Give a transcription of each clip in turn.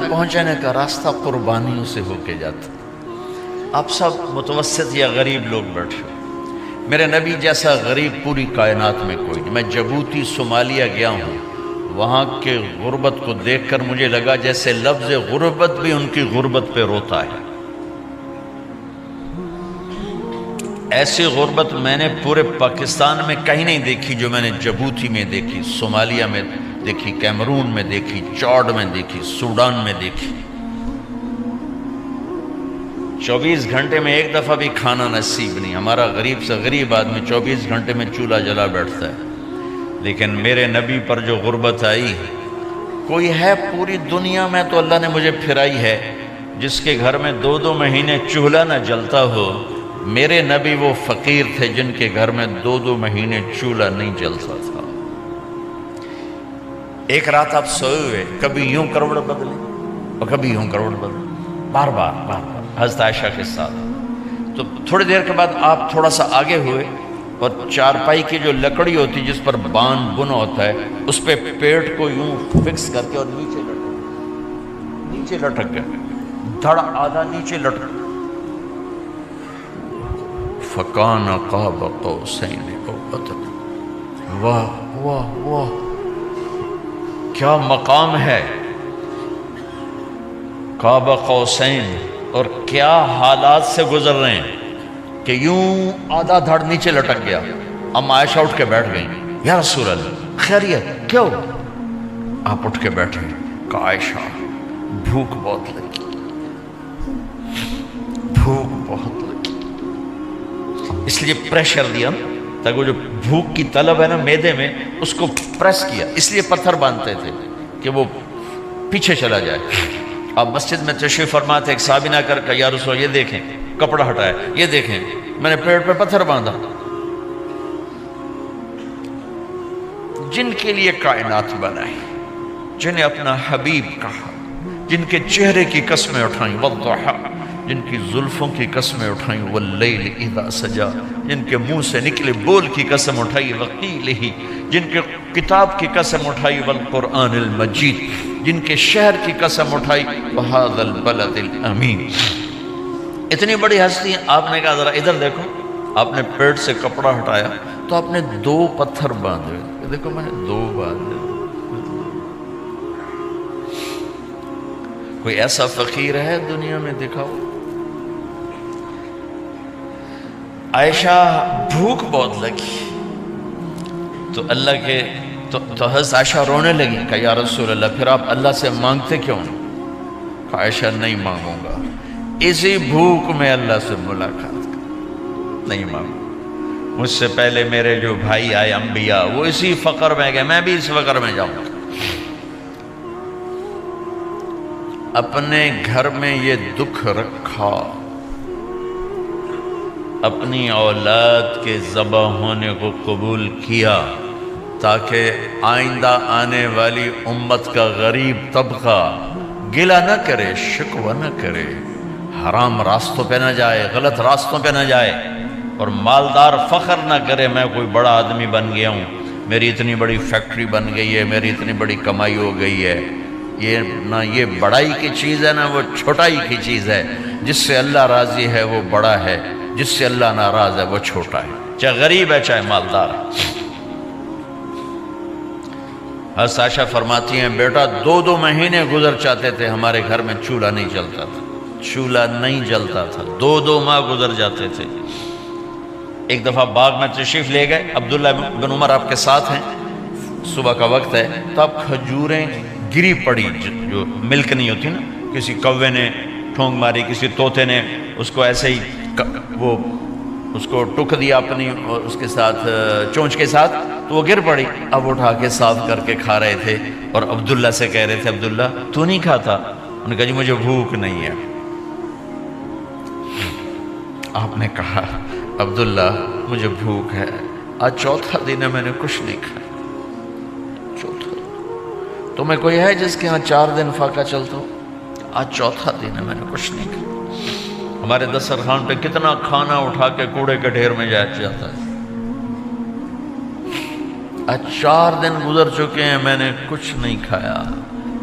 تک پہنچنے کا راستہ قربانیوں سے ہو کے جاتا. آپ سب متوسط یا غریب لوگ بیٹھے ہو. میرے نبی جیسا غریب پوری کائنات میں کوئی نہیں. میں جبوتی صومالیہ گیا ہوں، وہاں کے غربت کو دیکھ کر مجھے لگا جیسے لفظ غربت بھی ان کی غربت پہ روتا ہے. ایسی غربت میں نے پورے پاکستان میں کہیں نہیں دیکھی جو میں نے جبوتی میں دیکھی، صومالیہ میں دیکھی، کیمرون میں دیکھی، چاڈ میں دیکھی، سوڈان میں دیکھی. 24 گھنٹے میں ایک دفعہ بھی کھانا نصیب نہیں. ہمارا غریب سے غریب آدمی 24 گھنٹے میں چولہا جلا بیٹھتا ہے. لیکن میرے نبی پر جو غربت آئی، کوئی ہے پوری دنیا میں تو اللہ نے مجھے پھرائی ہے جس کے گھر میں 2 مہینے چولہا نہ جلتا ہو. میرے نبی وہ فقیر تھے جن کے گھر میں 2 مہینے چولہا نہیں جلتا تھا. ایک رات آپ سوئے ہوئے، کبھی یوں کروڑ بدلے اور کبھی یوں کروڑ بدلے، بار بار حضرت عائشہ کے ساتھ. تو تھوڑی دیر کے بعد آپ تھوڑا سا آگے ہوئے اور چارپائی کی جو لکڑی ہوتی جس پر بان بنا ہوتا ہے اس پہ پیٹ کو یوں فکس کر کے اور نیچے لٹک گئے، دھڑ آدھا نیچے لٹک. فَكَانَ قَابَ قَوْسَيْنِ أَوْ أَدْنَىٰ. واہ واہ واہ، کیا مقام ہے. قاب قوسین، اور کیا حالات سے گزر رہے ہیں کہ یوں آدھا دھڑ نیچے لٹک گیا. ام عائشہ اٹھ کے بیٹھ گئیں، یا رسول اللہ خیریت کیوں؟ آپ اٹھ کے بیٹھے. کہا عائشہ بھوک بہت لگی، بھوک بہت لگی. اس لیے پریشر دیا تاکہ وہ جو بھوک کی طلب ہے نا معدے میں اس کو پریس کیا. اس لیے پتھر باندھتے تھے کہ وہ پیچھے چلا جائے. آپ مسجد میں تشریف فرما تھے، ایک صحابی نہ کر کہ یا رسول اللہ یہ دیکھیں کپڑا ہٹایا، یہ دیکھیں میں نے پیٹ پہ پتھر باندھا. جن کے لیے کائنات بنائی، جنہیں اپنا حبیب کہا، جن کے چہرے کی قسمیں اٹھائیں، والضحیٰ، جن کی زلفوں کی قسمیں اٹھائیں، واللیل اذا سجا، جن کے منہ سے نکلے بول کی قسم اٹھائی، وقیلہ، جن کے کتاب کی قسم اٹھائی، والقرآن المجید، جن کے شہر کی قسم اٹھائی، وہذا البلد الامین. اتنی بڑی ہستی. آپ نے کہا ذرا ادھر دیکھو. آپ نے پیٹ سے کپڑا ہٹایا تو آپ نے 2 پتھر باندھے. دیکھو میں نے 2 باندھے. کوئی ایسا فقیر ہے دنیا میں؟ دکھاؤ. عائشہ بھوک بہت لگی تو اللہ کے تو حضرت عائشہ رونے لگی. کہا یا رسول اللہ پھر آپ اللہ سے مانگتے کیوں نہیں؟ کہا عائشہ نہیں مانگوں گا، اسی بھوک میں اللہ سے ملاقات کر نہیں مانگوں. مجھ سے پہلے میرے جو بھائی آئے انبیاء وہ اسی فقر میں گئے، میں بھی اس فقر میں جاؤں گا. اپنے گھر میں یہ دکھ رکھا، اپنی اولاد کے ذبح ہونے کو قبول کیا تاکہ آئندہ آنے والی امت کا غریب طبقہ گلہ نہ کرے، شکوہ نہ کرے، حرام راستوں پہ نہ جائے، غلط راستوں پہ نہ جائے، اور مالدار فخر نہ کرے میں کوئی بڑا آدمی بن گیا ہوں، میری اتنی بڑی فیکٹری بن گئی ہے، میری اتنی بڑی کمائی ہو گئی ہے. یہ نہ یہ بڑائی کی چیز ہے نہ وہ چھوٹائی کی چیز ہے. جس سے اللہ راضی ہے وہ بڑا ہے، جس سے اللہ ناراض ہے وہ چھوٹا ہے، چاہے غریب ہے چاہے مالدار ہے. حضرت عائشہ فرماتی ہیں بیٹا 2 مہینے گزر جاتے تھے ہمارے گھر میں چولہا نہیں جلتا تھا، چولہا نہیں جلتا تھا، 2 ماہ گزر جاتے تھے. ایک دفعہ باغ میں تشریف لے گئے، عبداللہ بن عمر آپ کے ساتھ ہیں، صبح کا وقت ہے تو آپ کھجوریں گری پڑی جو ملک نہیں ہوتی نا، کسی کوے نے ٹھونگ ماری، کسی طوطے نے اس کو ایسے ہی وہ اس کو ٹک دیا اپنی اس کے ساتھ چونچ کے ساتھ تو وہ گر پڑی. اب اٹھا کے صاف کر کے کھا رہے تھے اور عبداللہ سے کہہ رہے تھے عبداللہ تو نہیں کھاتا؟ انہوں نے کہا جی مجھے بھوک نہیں ہے. آپ نے کہا عبداللہ مجھے بھوک ہے، آج 4تھا دن ہے میں نے کچھ نہیں کھایا. 4تھا دن تمہیں کوئی ہے جس کے ہاں 4 دن فاقہ چلتا ہو؟ آج 4تھا دن ہے میں نے کچھ نہیں کھایا. ہمارے دسترخوان پہ کتنا کھانا اٹھا کے کوڑے کے ڈھیر میں جاتا ہے. آج 4 دن گزر چکے ہیں میں نے کچھ نہیں کھایا.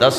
10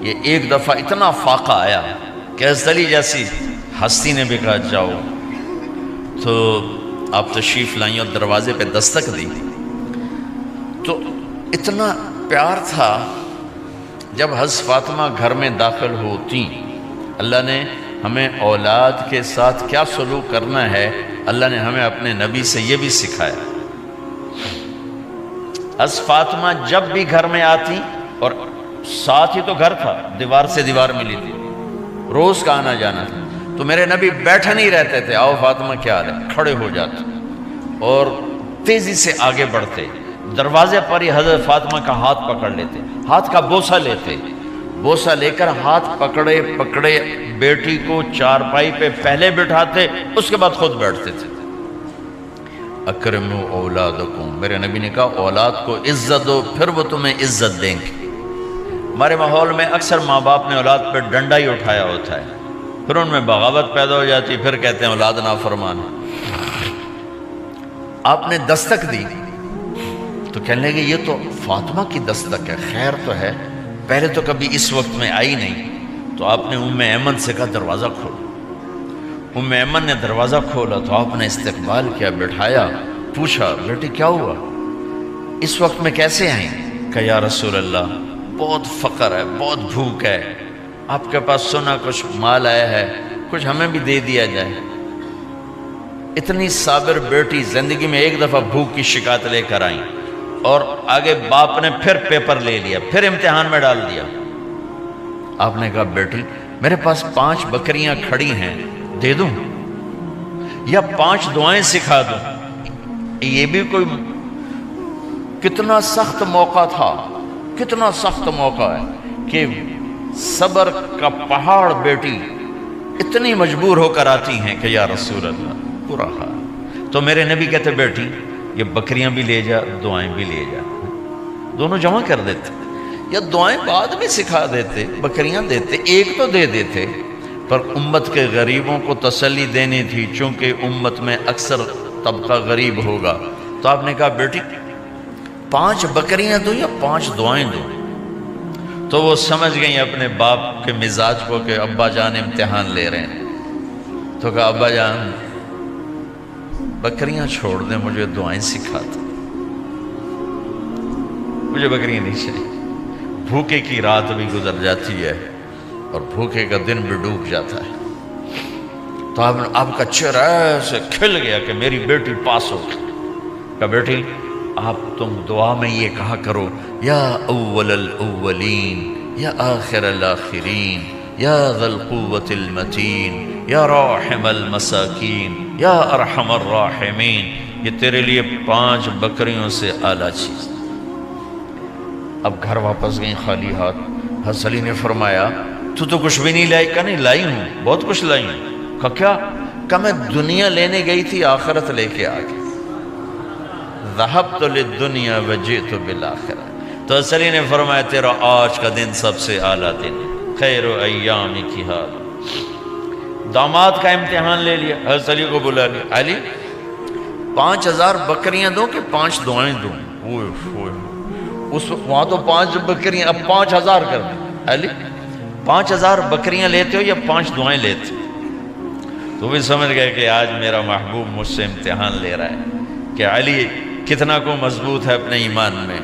یہ ایک دفعہ اتنا فاقہ آیا کہ حضرت علی جیسی ہستی نے بھی کہا جاؤ، تو آپ تشریف لائیں اور دروازے پہ دستک دی تو اتنا پیار تھا۔ جب حضرت فاطمہ گھر میں داخل ہوتی، اللہ نے ہمیں اولاد کے ساتھ کیا سلوک کرنا ہے اللہ نے ہمیں اپنے نبی سے یہ بھی سکھایا۔ حضرت فاطمہ جب بھی گھر میں آتی، اور ساتھ ہی تو گھر تھا، دیوار سے دیوار ملی تھی، روز کا آنا جانا تھا، تو میرے نبی بیٹھے نہیں رہتے تھے، آؤ فاطمہ کیا حال ہے، کھڑے ہو جاتے اور تیزی سے آگے بڑھتے، دروازے پر ہی حضرت فاطمہ کا ہاتھ پکڑ لیتے، ہاتھ کا بوسہ لیتے، بوسہ لے کر ہاتھ پکڑے پکڑے بیٹی کو چارپائی پہ پہلے بٹھاتے، اس کے بعد خود بیٹھتے تھے۔ اکرموا اولادکم، میرے نبی نے کہا اولاد کو عزت دو، پھر وہ تمہیں عزت دیں گے۔ ہمارے ماحول میں اکثر ماں باپ نے اولاد پہ ڈنڈا ہی اٹھایا ہوتا ہے، پھر ان میں بغاوت پیدا ہو جاتی، پھر کہتے ہیں اولاد نافرمان ہے۔ آپ نے دستک دی تو کہنے لگے یہ تو فاطمہ کی دستک ہے، خیر تو ہے، پہلے تو کبھی اس وقت میں آئی نہیں۔ تو آپ نے ام ایمن سے کہا دروازہ کھولو۔ ام ایمن نے دروازہ کھولا تو آپ نے استقبال کیا، بٹھایا، پوچھا بیٹی کیا ہوا، اس وقت میں کیسے آئیں؟ کہ یا رسول اللہ بہت فقر ہے، بہت بھوک ہے، آپ کے پاس سنا کچھ مال آیا ہے، کچھ ہمیں بھی دے دیا جائے۔ اتنی صابر بیٹی زندگی میں ایک دفعہ بھوک کی شکایت لے کر آئیں، اور آگے باپ نے پھر پیپر لے لیا، پھر امتحان میں ڈال دیا۔ آپ نے کہا بیٹی میرے پاس 5 بکریاں کھڑی ہیں، دے دوں یا 5 دعائیں سکھا دوں؟ یہ بھی کوئی کتنا سخت موقع تھا، کتنا سخت موقع ہے کہ صبر کا پہاڑ بیٹی اتنی مجبور ہو کر آتی ہیں کہ یا رسول اللہ برا حال۔ تو میرے نبی کہتے بیٹی یہ بکریاں بھی لے جا، دعائیں بھی لے جا، دونوں جمع کر دیتے، یا دعائیں بعد میں سکھا دیتے، بکریاں دیتے، ایک تو دے دیتے، پر امت کے غریبوں کو تسلی دینی تھی، چونکہ امت میں اکثر طبقہ غریب ہوگا۔ تو آپ نے کہا بیٹی 5 بکریاں دوں یا 5 دعائیں دوں؟ تو وہ سمجھ گئیں اپنے باپ کے مزاج کو کہ ابا جان امتحان لے رہے ہیں، تو کہا ابا جان بکریاں چھوڑ دیں، مجھے دعائیں سکھا دیں، مجھے بکریاں نہیں چاہیے۔ بھوکے کی رات بھی گزر جاتی ہے اور بھوکے کا دن بھی ڈوب جاتا ہے۔ تو آپ کا چہرہ ایسے کھل گیا کہ میری بیٹی پاس ہو گئی۔ کہا بیٹی آپ تم دعا میں یہ کہا کرو یا اول الاولین یا آخر الاخرین یا ذا القوة المتین یا راحم المساکین یا ارحم الراحمین، یہ تیرے لیے 5 بکریوں سے اعلیٰ چیز۔ اب گھر واپس گئیں خالی ہاتھ۔ حضرت علی نے فرمایا تو کچھ بھی نہیں لائی؟ کہا نہیں لائی ہوں، بہت کچھ لائی ہوں۔ کہا کیا؟ کہا میں دنیا لینے گئی تھی، آخرت لے کے آ گئی۔ ذہبت للدنیا وجئت بالآخرہ۔ تو حضرت علی نے فرمایا تیرا آج کا دن سب سے اعلیٰ دن، خیر ایام کی حال۔ داماد کا امتحان لے لیا، حضرت علی کو بلا لیا، علی 5000 بکریاں دوں کہ 5 دعائیں دوں؟ وہاں تو 5 بکریاں، اب 5000 کر دیں۔ علی 5000 بکریاں لیتے ہو یا 5 دعائیں لیتے ہو؟ تو بھی سمجھ گئے کہ آج میرا محبوب مجھ سے امتحان لے رہا ہے کہ علی کتنا کو مضبوط ہے اپنے ایمان میں۔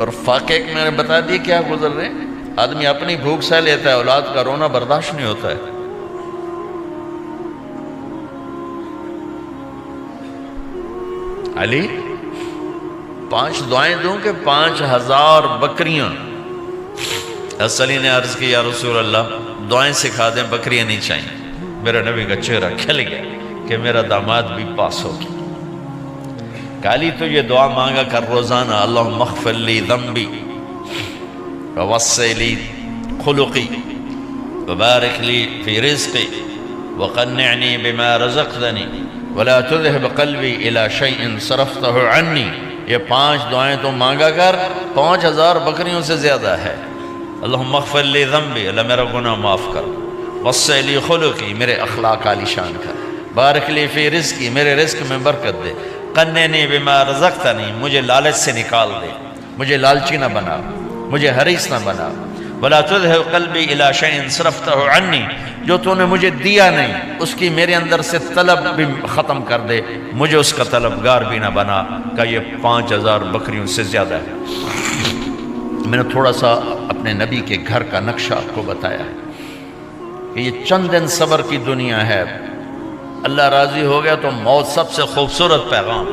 اور فاقے میں نے بتا دی کیا گزر رہے ہیں۔ آدمی اپنی بھوک سہ لیتا ہے، اولاد کا رونا برداشت نہیں ہوتا ہے۔ علی 5 دعائیں دوں کہ 5000 بکریاں؟ حضرت علی نے عرض کی یا رسول اللہ دعائیں سکھا دیں، بکریاں نہیں چاہیے۔ میرا نبی کا چہرہ کھل گیا کہ میرا داماد بھی پاس ہو گیا۔ علی تو یہ دعا مانگا کر روزانہ، اللہم اغفر لی ذنبی ووسع لی خلقی وبارک لی فی رزقی وقنعنی بما رزقتنی ولا تذهب قلبی الی شیء صرفتہ عنی۔ یہ 5 دعائیں تو مانگا کر، 5000 بکریوں سے زیادہ ہے۔ اللہم اغفر لی ذنبی، اللہ میرا گناہ معاف کر، وسع لی خلقی، میرے اخلاق عالی شان کر، بارک لی فی رزقی، میرے رزق میں برکت دے، قنعنی بما رزقتنی، مجھے لالچ سے نکال دے، مجھے لالچی نہ بنا، مجھے حریص نہ بنا، ولا تذهب قلبی الی شیء صرفتہ عنی، جو تو نے مجھے دیا نہیں اس کی میرے اندر سے طلب بھی ختم کر دے، مجھے اس کا طلبگار بھی نہ بنا، کہ یہ 5000 بکریوں سے زیادہ ہے۔ میں نے تھوڑا سا اپنے نبی کے گھر کا نقشہ آپ کو بتایا ہے کہ یہ چند دن صبر کی دنیا ہے، اللہ راضی ہو گیا تو موت سب سے خوبصورت پیغام۔